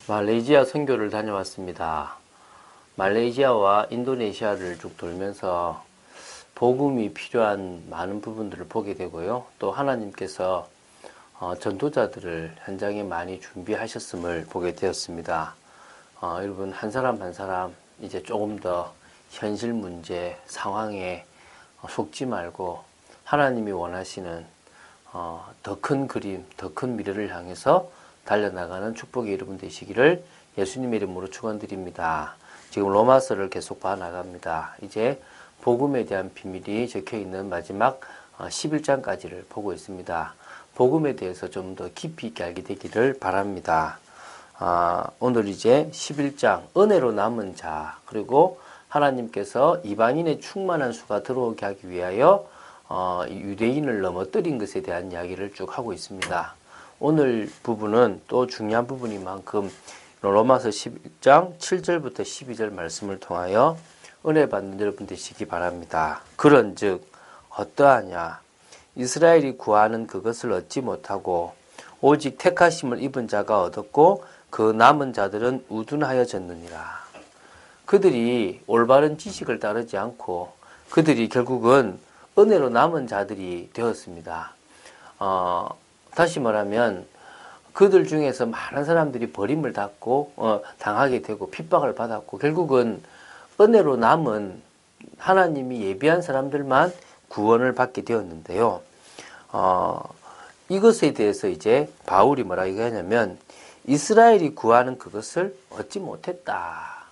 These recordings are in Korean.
말레이시아 선교를 다녀왔습니다. 말레이시아와 인도네시아를 쭉 돌면서 복음이 필요한 많은 부분들을 보게 되고요. 또 하나님께서 전도자들을 현장에 많이 준비하셨음을 보게 되었습니다. 여러분 한 사람 한 사람 이제 조금 더 현실 문제 상황에 속지 말고 하나님이 원하시는 더 큰 그림, 더 큰 미래를 향해서 달려나가는 축복의 여러분 되시기를 예수님의 이름으로 축원드립니다. 지금 로마서를 계속 봐나갑니다. 이제 복음에 대한 비밀이 적혀있는 마지막 11장까지를 보고 있습니다. 복음에 대해서 좀 더 깊이 있게 알게 되기를 바랍니다. 오늘 이제 11장 은혜로 남은 자, 그리고 하나님께서 이방인의 충만한 수가 들어오게 하기 위하여 유대인을 넘어뜨린 것에 대한 이야기를 쭉 하고 있습니다. 오늘 부분은 또 중요한 부분인 만큼 로마서 11장 7절부터 12절 말씀을 통하여 은혜 받는 여러분 되시기 바랍니다. 그런즉 어떠하냐? 이스라엘이 구하는 그것을 얻지 못하고 오직 택하심을 입은 자가 얻었고 그 남은 자들은 우둔하여졌느니라. 그들이 올바른 지식을 따르지 않고 그들이 결국은 은혜로 남은 자들이 되었습니다. 다시 말하면 그들 중에서 많은 사람들이 버림을 당하게 되고 핍박을 받았고 결국은 은혜로 남은 하나님이 예비한 사람들만 구원을 받게 되었는데요. 이것에 대해서 이제 바울이 뭐라고 얘기하냐면 이스라엘이 구하는 그것을 얻지 못했다.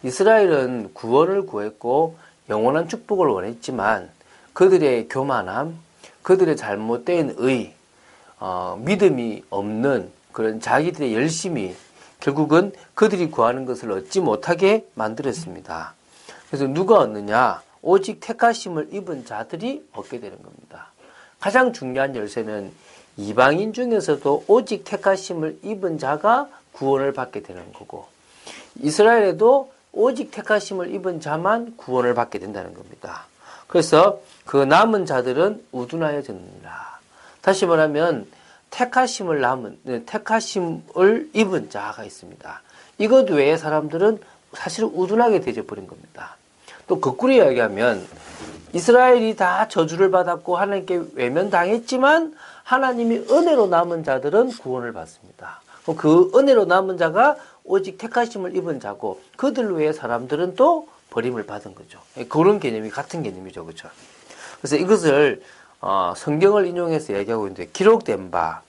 이스라엘은 구원을 구했고 영원한 축복을 원했지만 그들의 교만함, 그들의 잘못된 의, 믿음이 없는 그런 자기들의 열심이 결국은 그들이 구하는 것을 얻지 못하게 만들었습니다. 그래서 누가 얻느냐? 오직 택하심을 입은 자들이 얻게 되는 겁니다. 가장 중요한 열쇠는 이방인 중에서도 오직 택하심을 입은 자가 구원을 받게 되는 거고 이스라엘에도 오직 택하심을 입은 자만 구원을 받게 된다는 겁니다. 그래서 그 남은 자들은 우둔하여졌느니라. 다시 말하면 택하심을 입은 자가 있습니다. 이것 외의 사람들은 사실 우둔하게 되어버린 겁니다. 또 거꾸로 이야기하면 이스라엘이 다 저주를 받았고 하나님께 외면당했지만 하나님이 은혜로 남은 자들은 구원을 받습니다. 그 은혜로 남은 자가 오직 택하심을 입은 자고 그들 외의 사람들은 또 버림을 받은 거죠. 그런 개념이 같은 개념이죠. 그렇죠? 그래서 이것을 성경을 인용해서 얘기하고 있는데 기록된 바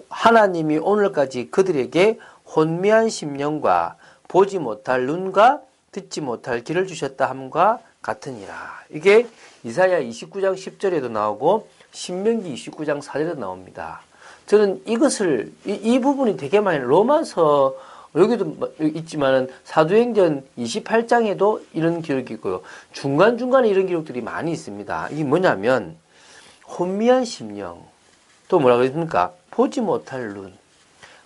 하나님이 오늘까지 그들에게 혼미한 심령과 보지 못할 눈과 듣지 못할 귀를 주셨다 함과 같으니라. 이게 이사야 29장 10절에도 나오고 신명기 29장 4절에도 나옵니다. 저는 이것을 이 부분이 되게 많이 로마서 여기도 있지만은 사도행전 28장에도 이런 기록이 있고요. 중간중간에 이런 기록들이 많이 있습니다. 이게 뭐냐면 혼미한 심령, 또 뭐라고 했습니까? 보지 못할 눈,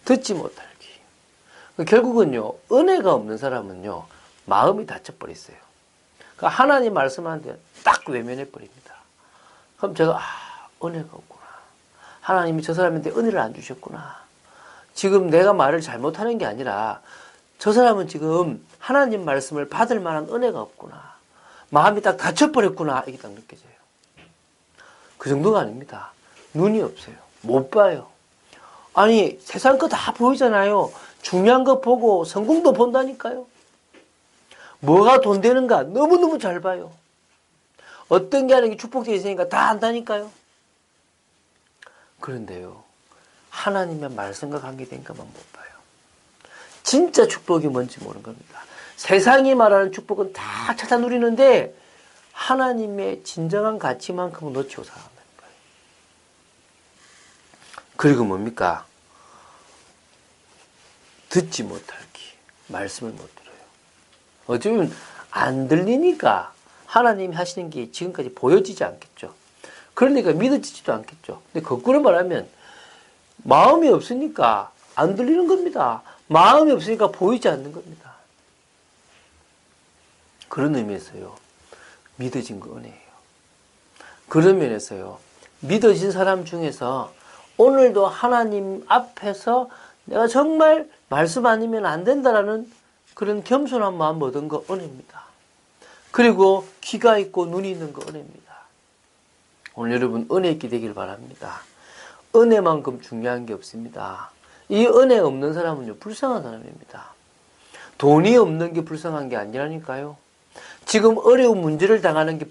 듣지 못할 귀. 결국은요, 은혜가 없는 사람은요, 마음이 닫혀버렸어요. 그러니까 하나님 말씀하는데 딱 외면해버립니다. 그럼 제가, 은혜가 없구나. 하나님이 저 사람한테 은혜를 안 주셨구나. 지금 내가 말을 잘못하는 게 아니라 저 사람은 지금 하나님 말씀을 받을 만한 은혜가 없구나. 마음이 딱 닫혀버렸구나. 이게 딱 느껴져요. 그 정도가 아닙니다. 눈이 없어요. 못 봐요. 아니 세상 거 다 보이잖아요. 중요한 거 보고 성공도 본다니까요. 뭐가 돈 되는가 너무너무 잘 봐요. 어떤 게 하는 게 축복되어 있으니까 다 안다니까요. 그런데요. 하나님의 말씀과 관계된 것만 못 봐요. 진짜 축복이 뭔지 모르는 겁니다. 세상이 말하는 축복은 다 찾아 누리는데 하나님의 진정한 가치만큼은 놓치고 살아가는 거예요. 그리고 뭡니까? 듣지 못할 귀, 말씀을 못 들어요. 어쩌면 안 들리니까 하나님이 하시는 게 지금까지 보여지지 않겠죠. 그러니까 믿어지지도 않겠죠. 근데 거꾸로 말하면 마음이 없으니까 안 들리는 겁니다. 마음이 없으니까 보이지 않는 겁니다. 그런 의미에서요. 믿어진 거 은혜예요. 그런 면에서요. 믿어진 사람 중에서 오늘도 하나님 앞에서 내가 정말 말씀 아니면 안 된다라는 그런 겸손한 마음 얻은 거 은혜입니다. 그리고 귀가 있고 눈이 있는 거 은혜입니다. 오늘 여러분 은혜 있게 되길 바랍니다. 은혜만큼 중요한 게 없습니다. 이 은혜 없는 사람은요, 불쌍한 사람입니다. 돈이 없는 게 불쌍한 게 아니라니까요. 지금 어려운 문제를 당하는 게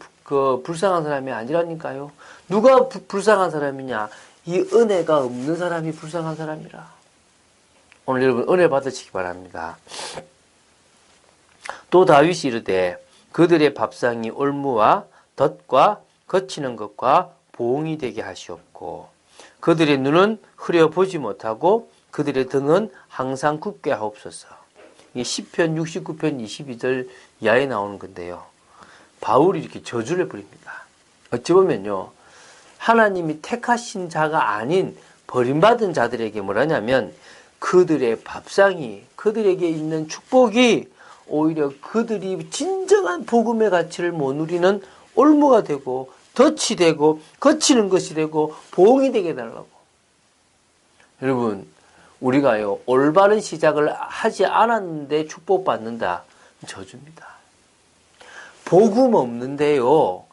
불쌍한 사람이 아니라니까요. 누가 불쌍한 사람이냐? 이 은혜가 없는 사람이 불쌍한 사람이라. 오늘 여러분 은혜 받으시기 바랍니다. 또 다윗이 이르되 그들의 밥상이 올무와 덫과 거치는 것과 보응이 되게 하시옵고 그들의 눈은 흐려 보지 못하고 그들의 등은 항상 굽게 하옵소서. 이게 시편 69편 22절 이하에 나오는 건데요. 바울이 이렇게 저주를 부립니다. 어찌 보면요, 하나님이 택하신 자가 아닌 버림받은 자들에게 뭐라냐면 그들의 밥상이, 그들에게 있는 축복이 오히려 그들이 진정한 복음의 가치를 못 누리는 올무가 되고 덫이 되고 거치는 것이 되고 보응이 되게 해달라고. 여러분, 우리가요 올바른 시작을 하지 않았는데 축복받는다, 저주입니다. 복음 없는데요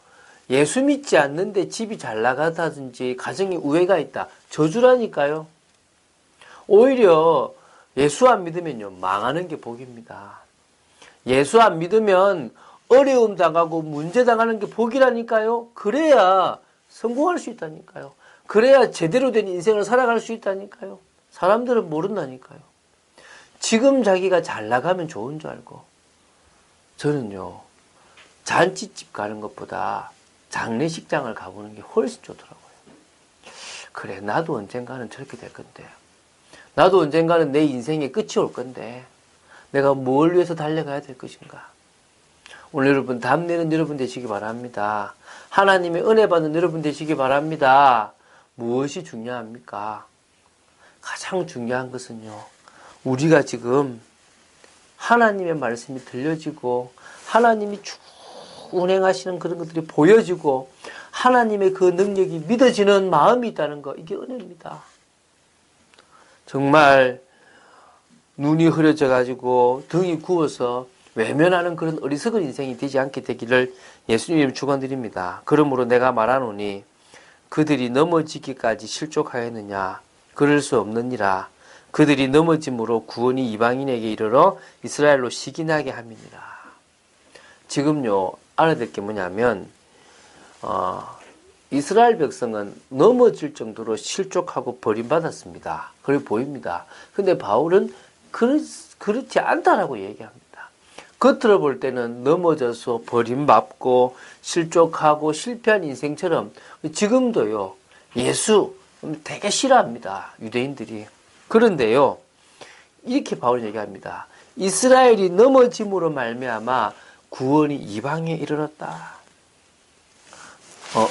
예수 믿지 않는데 집이 잘 나가다든지 가정에 우애가 있다, 저주라니까요. 오히려 예수 안 믿으면요 망하는 게 복입니다. 예수 안 믿으면 어려움 당하고 문제 당하는 게 복이라니까요. 그래야 성공할 수 있다니까요. 그래야 제대로 된 인생을 살아갈 수 있다니까요. 사람들은 모른다니까요. 지금 자기가 잘 나가면 좋은 줄 알고, 저는요 잔치집 가는 것보다 장례식장을 가보는 게 훨씬 좋더라고요. 그래, 나도 언젠가는 저렇게 될 건데, 나도 언젠가는 내 인생의 끝이 올 건데 내가 뭘 위해서 달려가야 될 것인가. 오늘 여러분 답내는 여러분 되시기 바랍니다. 하나님의 은혜 받는 여러분 되시기 바랍니다. 무엇이 중요합니까? 가장 중요한 것은요, 우리가 지금 하나님의 말씀이 들려지고 하나님이 쭉 운행하시는 그런 것들이 보여지고 하나님의 그 능력이 믿어지는 마음이 있다는 거, 이게 은혜입니다. 정말 눈이 흐려져 가지고 등이 구워서 외면하는 그런 어리석은 인생이 되지 않게 되기를 예수님 축원드립니다. 그러므로 내가 말하노니 그들이 넘어지기까지 실족하였느냐? 그럴 수 없느니라. 그들이 넘어짐으로 구원이 이방인에게 이르러 이스라엘로 시기나게 함이니라. 지금요 알아야 될 게 뭐냐면 이스라엘 백성은 넘어질 정도로 실족하고 버림받았습니다. 그래 보입니다. 근데 바울은 그렇지 않다라고 얘기합니다. 겉으로 볼 때는 넘어져서 버림받고 실족하고 실패한 인생처럼 지금도요 예수 되게 싫어합니다, 유대인들이. 그런데요 이렇게 바울이 얘기합니다. 이스라엘이 넘어짐으로 말미암아 구원이 이방에 이르렀다.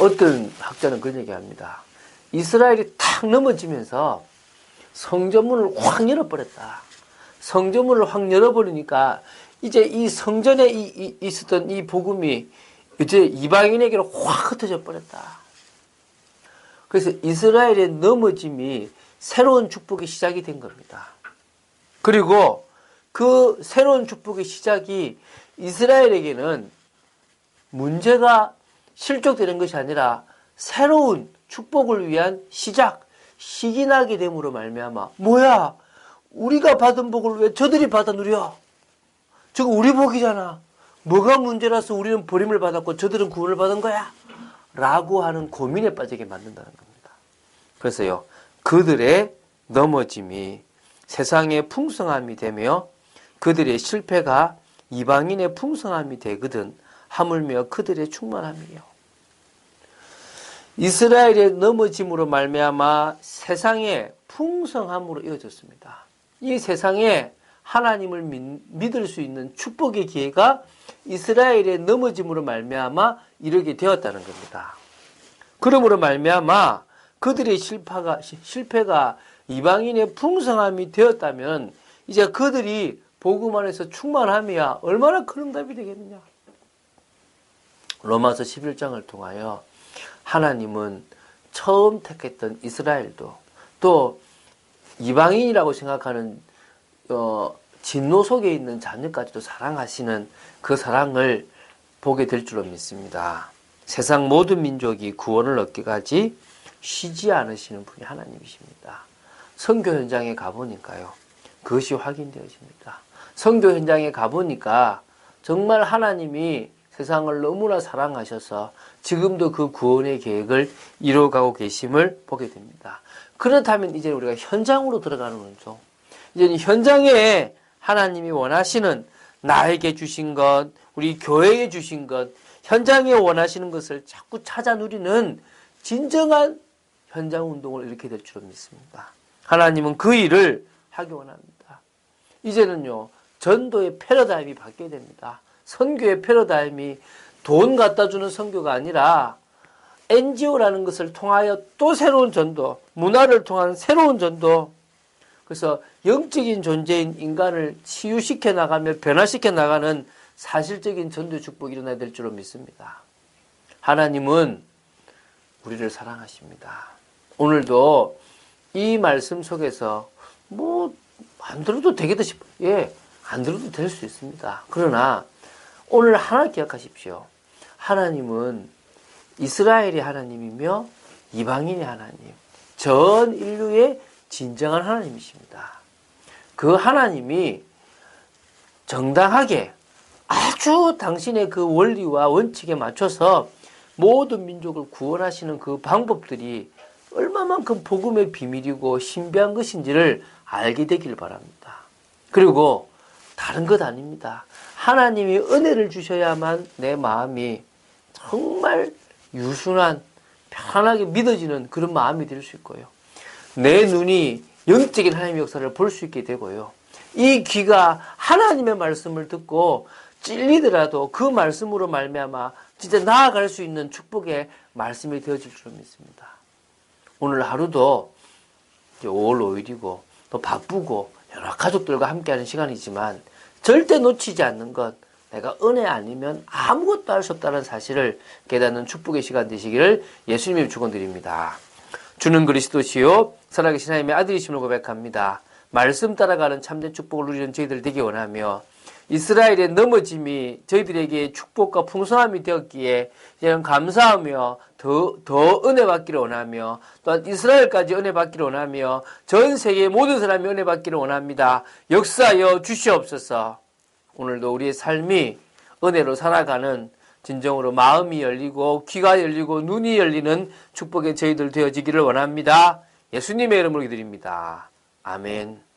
어떤 학자는 그런 얘기합니다. 이스라엘이 탁 넘어지면서 성전문을 확 열어버렸다. 성전문을 확 열어버리니까 이제 이 성전에 있었던 이 복음이 이제 이방인에게로 확 흩어져 버렸다. 그래서 이스라엘의 넘어짐이 새로운 축복의 시작이 된 겁니다. 그리고 그 새로운 축복의 시작이 이스라엘에게는 문제가 실족되는 것이 아니라 새로운 축복을 위한 시작, 시기나게 됨으로 말미암아, 뭐야, 우리가 받은 복을 왜 저들이 받아 누려? 저거 우리 복이잖아. 뭐가 문제라서 우리는 버림을 받았고 저들은 구원을 받은 거야? 라고 하는 고민에 빠지게 만든다는 겁니다. 그래서요 그들의 넘어짐이 세상의 풍성함이 되며 그들의 실패가 이방인의 풍성함이 되거든 하물며 그들의 충만함이요. 이스라엘의 넘어짐으로 말미암아 세상의 풍성함으로 이어졌습니다. 이 세상에 하나님을 믿을 수 있는 축복의 기회가 이스라엘의 넘어짐으로 말미암아 이르게 되었다는 겁니다. 그러므로 말미암아 그들의 실패가 이방인의 풍성함이 되었다면 이제 그들이 복음 안에서 충만함이야 얼마나 큰 응답이 되겠느냐. 로마서 11장을 통하여 하나님은 처음 택했던 이스라엘도 또 이방인이라고 생각하는 진노 속에 있는 자녀까지도 사랑하시는 그 사랑을 보게 될 줄로 믿습니다. 세상 모든 민족이 구원을 얻기까지 쉬지 않으시는 분이 하나님이십니다. 선교 현장에 가보니까요, 그것이 확인되어집니다. 선교 현장에 가보니까 정말 하나님이 세상을 너무나 사랑하셔서 지금도 그 구원의 계획을 이루어가고 계심을 보게 됩니다. 그렇다면 이제 우리가 현장으로 들어가는 거죠. 이제 현장에 하나님이 원하시는, 나에게 주신 것, 우리 교회에 주신 것, 현장에 원하시는 것을 자꾸 찾아 누리는 진정한 현장 운동을 일으키게 될 줄로 믿습니다. 하나님은 그 일을 하기 원합니다. 이제는요, 전도의 패러다임이 바뀌어야 됩니다. 선교의 패러다임이 돈 갖다 주는 선교가 아니라 NGO라는 것을 통하여 또 새로운 전도, 문화를 통한 새로운 전도, 그래서 영적인 존재인 인간을 치유시켜 나가며 변화시켜 나가는 사실적인 전도 축복이 일어나야 될 줄로 믿습니다. 하나님은 우리를 사랑하십니다. 오늘도 이 말씀 속에서 안 들어도 되겠다 싶어요. 예, 안 들어도 될 수 있습니다. 그러나 오늘 하나 기억하십시오. 하나님은 이스라엘의 하나님이며 이방인의 하나님, 전 인류의 진정한 하나님이십니다. 그 하나님이 정당하게 아주 당신의 그 원리와 원칙에 맞춰서 모든 민족을 구원하시는 그 방법들이 얼마만큼 복음의 비밀이고 신비한 것인지를 알게 되기를 바랍니다. 그리고 다른 것 아닙니다. 하나님이 은혜를 주셔야만 내 마음이 정말 유순한, 편안하게 믿어지는 그런 마음이 될 수 있고요. 내 눈이 영적인 하나님의 역사를 볼 수 있게 되고요. 이 귀가 하나님의 말씀을 듣고 찔리더라도 그 말씀으로 말미암아 진짜 나아갈 수 있는 축복의 말씀이 되어질 줄 믿습니다. 오늘 하루도 5월 5일이고 또 바쁘고 여러 가족들과 함께하는 시간이지만 절대 놓치지 않는 것, 내가 은혜 아니면 아무것도 할 수 없다는 사실을 깨닫는 축복의 시간 되시기를 예수님의 축원드립니다. 주는 그리스도시요 살아계신 하나님의 아들이심을 고백합니다. 말씀 따라가는 참된 축복을 누리는 저희들 되기 원하며 이스라엘의 넘어짐이 저희들에게 축복과 풍성함이 되었기에 이제는 감사하며 더 은혜 받기를 원하며 또한 이스라엘까지 은혜 받기를 원하며 전 세계 모든 사람이 은혜 받기를 원합니다. 역사하여 주시옵소서. 오늘도 우리의 삶이 은혜로 살아가는 진정으로 마음이 열리고 귀가 열리고 눈이 열리는 축복의 저희들 되어지기를 원합니다. 예수님의 이름으로 기도드립니다. 아멘.